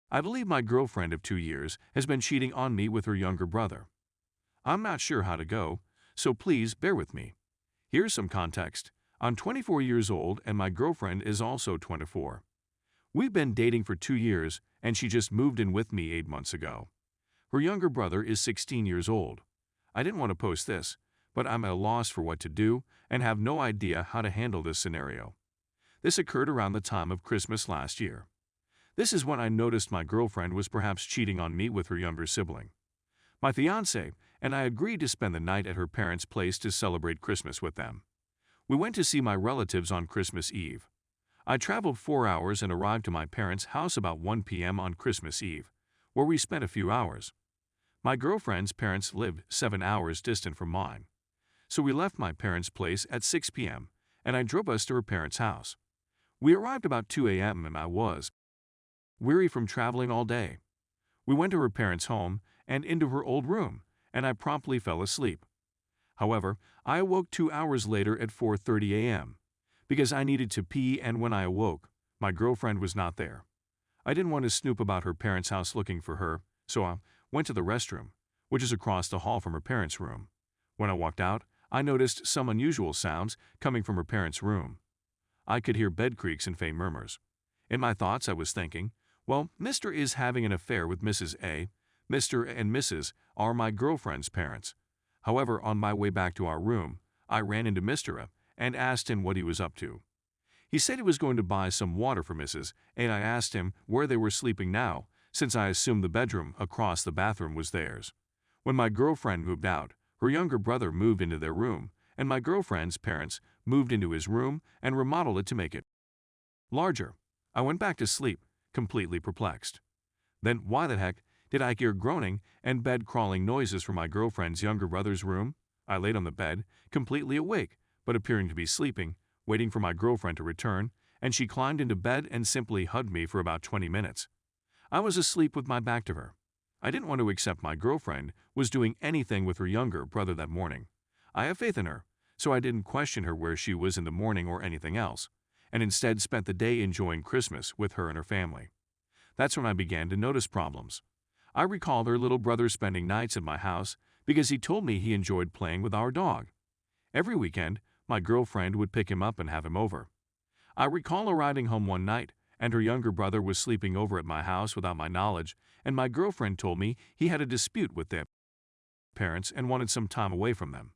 I believe my girlfriend of 2 years has been cheating on me with her younger brother. I'm not sure how to go, so please bear with me. Here's some context. I'm 24 years old and my girlfriend is also 24. We've been dating for 2 years and she just moved in with me 8 months ago. Her younger brother is 16 years old. I didn't want to post this, but I'm at a loss for what to do and have no idea how to handle this scenario. This occurred around the time of Christmas last year. This is when I noticed my girlfriend was perhaps cheating on me with her younger sibling. My fiancé and I agreed to spend the night at her parents' place to celebrate Christmas with them. We went to see my relatives on Christmas Eve. I traveled 4 hours and arrived to my parents' house about 1 p.m. on Christmas Eve, where we spent a few hours. My girlfriend's parents lived 7 hours distant from mine. So we left my parents' place at 6 p.m. and I drove us to her parents' house. We arrived about 2 a.m. and I was weary from traveling all day. We went to her parents' home and into her old room, and I promptly fell asleep. However, I awoke 2 hours later at 4:30 a.m. because I needed to pee, and when I awoke, my girlfriend was not there. I didn't want to snoop about her parents' house looking for her, so I went to the restroom, which is across the hall from her parents' room. When I walked out, I noticed some unusual sounds coming from her parents' room. I could hear bed creaks and faint murmurs. In my thoughts, I was thinking, well, Mr. is having an affair with Mrs. A. Mr. and Mrs. are my girlfriend's parents. However, on my way back to our room, I ran into Mr. A and asked him what he was up to. He said he was going to buy some water for Mrs. A, and I asked him where they were sleeping now, since I assumed the bedroom across the bathroom was theirs. When my girlfriend moved out, her younger brother moved into their room, and my girlfriend's parents moved into his room and remodeled it to make it larger. I went back to sleep, completely perplexed. Then why the heck did I hear groaning and bed-crawling noises from my girlfriend's younger brother's room? I laid on the bed, completely awake, but appearing to be sleeping, waiting for my girlfriend to return, and she climbed into bed and simply hugged me for about 20 minutes. I was asleep with my back to her. I didn't want to accept my girlfriend was doing anything with her younger brother that morning. I have faith in her, so I didn't question her where she was in the morning or anything else, and instead spent the day enjoying Christmas with her and her family. That's when I began to notice problems. I recalled her little brother spending nights at my house because he told me he enjoyed playing with our dog. Every weekend, my girlfriend would pick him up and have him over. I recall arriving home one night, and her younger brother was sleeping over at my house without my knowledge, and my girlfriend told me he had a dispute with their parents and wanted some time away from them.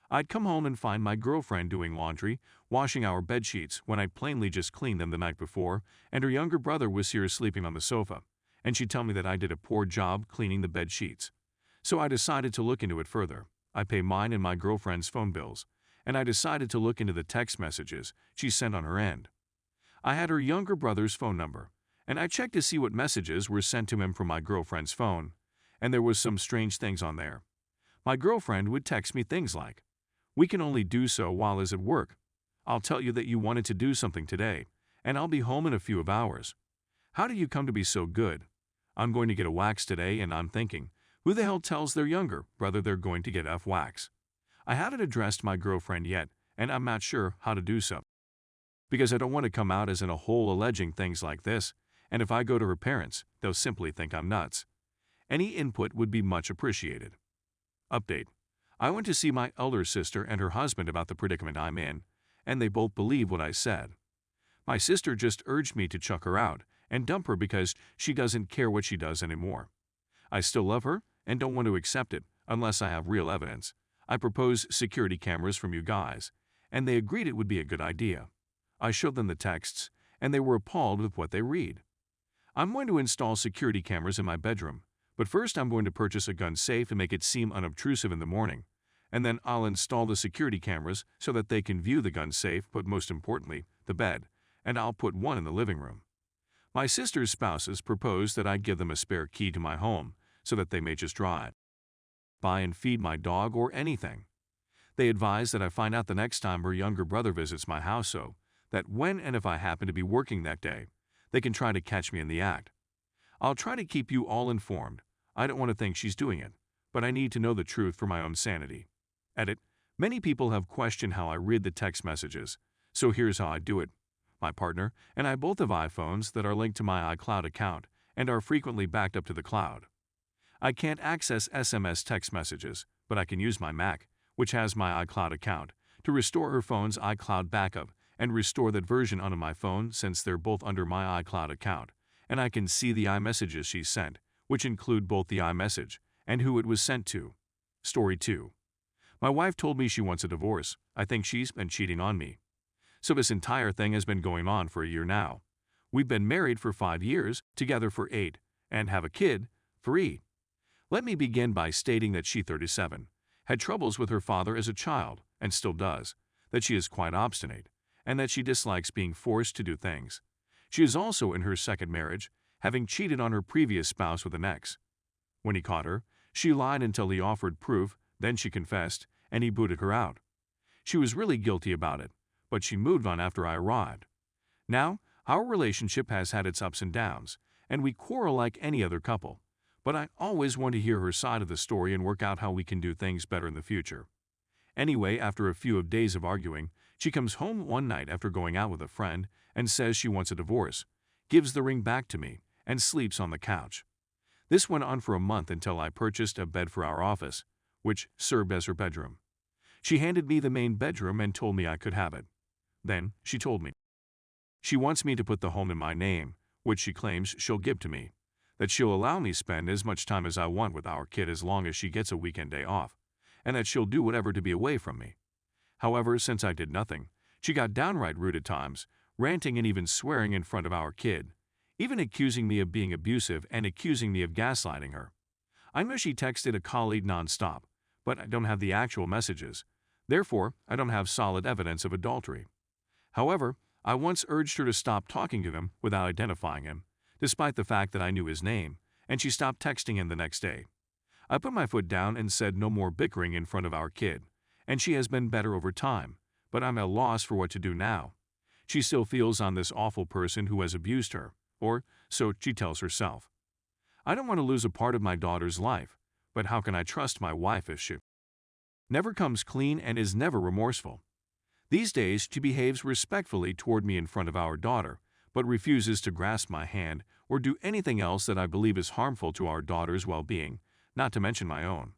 I'd come home and find my girlfriend doing laundry, washing our bed sheets when I'd plainly just cleaned them the night before, and her younger brother was here sleeping on the sofa, and she'd tell me that I did a poor job cleaning the bed sheets. So I decided to look into it further. I pay mine and my girlfriend's phone bills, and I decided to look into the text messages she sent on her end. I had her younger brother's phone number, and I checked to see what messages were sent to him from my girlfriend's phone, and there was some strange things on there. My girlfriend would text me things like, "We can only do so while is at work. I'll tell you that you wanted to do something today, and I'll be home in a few hours. How did you come to be so good? I'm going to get a wax today, and I'm thinking, who the hell tells their younger brother they're going to get wax?" I haven't addressed my girlfriend yet, and I'm not sure how to do so, because I don't want to come out as in a hole alleging things like this, and if I go to her parents, they'll simply think I'm nuts. Any input would be much appreciated. Update. I went to see my elder sister and her husband about the predicament I'm in, and they both believe what I said. My sister just urged me to chuck her out and dump her because she doesn't care what she does anymore. I still love her and don't want to accept it unless I have real evidence. I proposed security cameras from you guys, and they agreed it would be a good idea. I showed them the texts, and they were appalled with what they read. I'm going to install security cameras in my bedroom, but first I'm going to purchase a gun safe and make it seem unobtrusive in the morning, and then I'll install the security cameras so that they can view the gun safe, but most importantly, the bed, and I'll put one in the living room. My sister's spouses proposed that I give them a spare key to my home so that they may just drive by and feed my dog or anything. They advised that I find out the next time her younger brother visits my house so that when and if I happen to be working that day, they can try to catch me in the act. I'll try to keep you all informed. I don't want to think she's doing it, but I need to know the truth for my own sanity. Edit. Many people have questioned how I read the text messages, so here's how I do it. My partner and I both have iPhones that are linked to my iCloud account, and are frequently backed up to the cloud. I can't access SMS text messages, but I can use my Mac, which has my iCloud account, to restore her phone's iCloud backup and restore that version onto my phone since they're both under my iCloud account, and I can see the iMessages she sent, which include both the iMessage and who it was sent to. Story 2. My wife told me she wants a divorce. I think she's been cheating on me. So this entire thing has been going on for a year now. We've been married for 5 years, together for 8, and have a kid, 3. Let me begin by stating that she, 37, had troubles with her father as a child, and still does, that she is quite obstinate, and that she dislikes being forced to do things. She is also in her second marriage, having cheated on her previous spouse with an ex. When he caught her, she lied until he offered proof, then she confessed, and he booted her out. She was really guilty about it, but she moved on after I arrived. Now, our relationship has had its ups and downs, and we quarrel like any other couple, but I always want to hear her side of the story and work out how we can do things better in the future. Anyway, after a few days of arguing, she comes home one night after going out with a friend and says she wants a divorce, gives the ring back to me, and sleeps on the couch. This went on for a month until I purchased a bed for our office, which served as her bedroom. She handed me the main bedroom and told me I could have it. Then, she told me she wants me to put the home in my name, which she claims she'll give to me, that she'll allow me spend as much time as I want with our kid as long as she gets a weekend day off, and that she'll do whatever to be away from me. However, since I did nothing, she got downright rude at times, ranting and even swearing in front of our kid, even accusing me of being abusive and accusing me of gaslighting her. I know she texted a colleague nonstop, but I don't have the actual messages. Therefore, I don't have solid evidence of adultery. However, I once urged her to stop talking to him without identifying him, despite the fact that I knew his name, and she stopped texting him the next day. I put my foot down and said no more bickering in front of our kid, and she has been better over time, but I'm at a loss for what to do now. She still feels on this awful person who has abused her, or so she tells herself. I don't want to lose a part of my daughter's life, but how can I trust my wife if she never comes clean and is never remorseful? These days, she behaves respectfully toward me in front of our daughter, but refuses to grasp my hand or do anything else that I believe is harmful to our daughter's well-being, not to mention my own.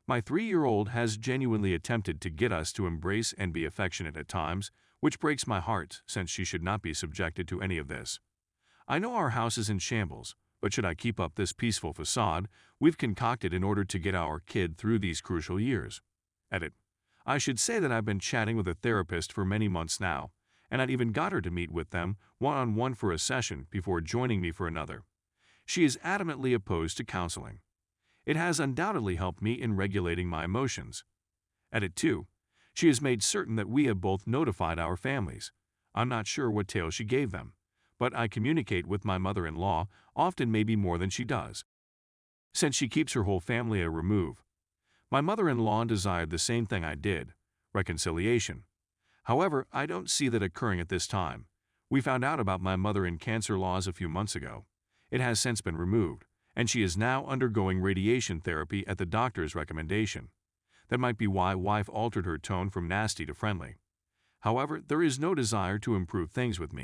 My 3-year-old has genuinely attempted to get us to embrace and be affectionate at times, which breaks my heart since she should not be subjected to any of this. I know our house is in shambles, but should I keep up this peaceful facade we've concocted in order to get our kid through these crucial years? Edit. I should say that I've been chatting with a therapist for many months now, and I'd even got her to meet with them one-on-one for a session before joining me for another. She is adamantly opposed to counseling. It has undoubtedly helped me in regulating my emotions. Edit 2. She has made certain that we have both notified our families. I'm not sure what tale she gave them, but I communicate with my mother-in-law often, maybe more than she does, since she keeps her whole family a remove. My mother-in-law desired the same thing I did, reconciliation. However, I don't see that occurring at this time. We found out about my mother in cancer laws a few months ago. It has since been removed, and she is now undergoing radiation therapy at the doctor's recommendation. That might be why wife altered her tone from nasty to friendly. However, there is no desire to improve things with me.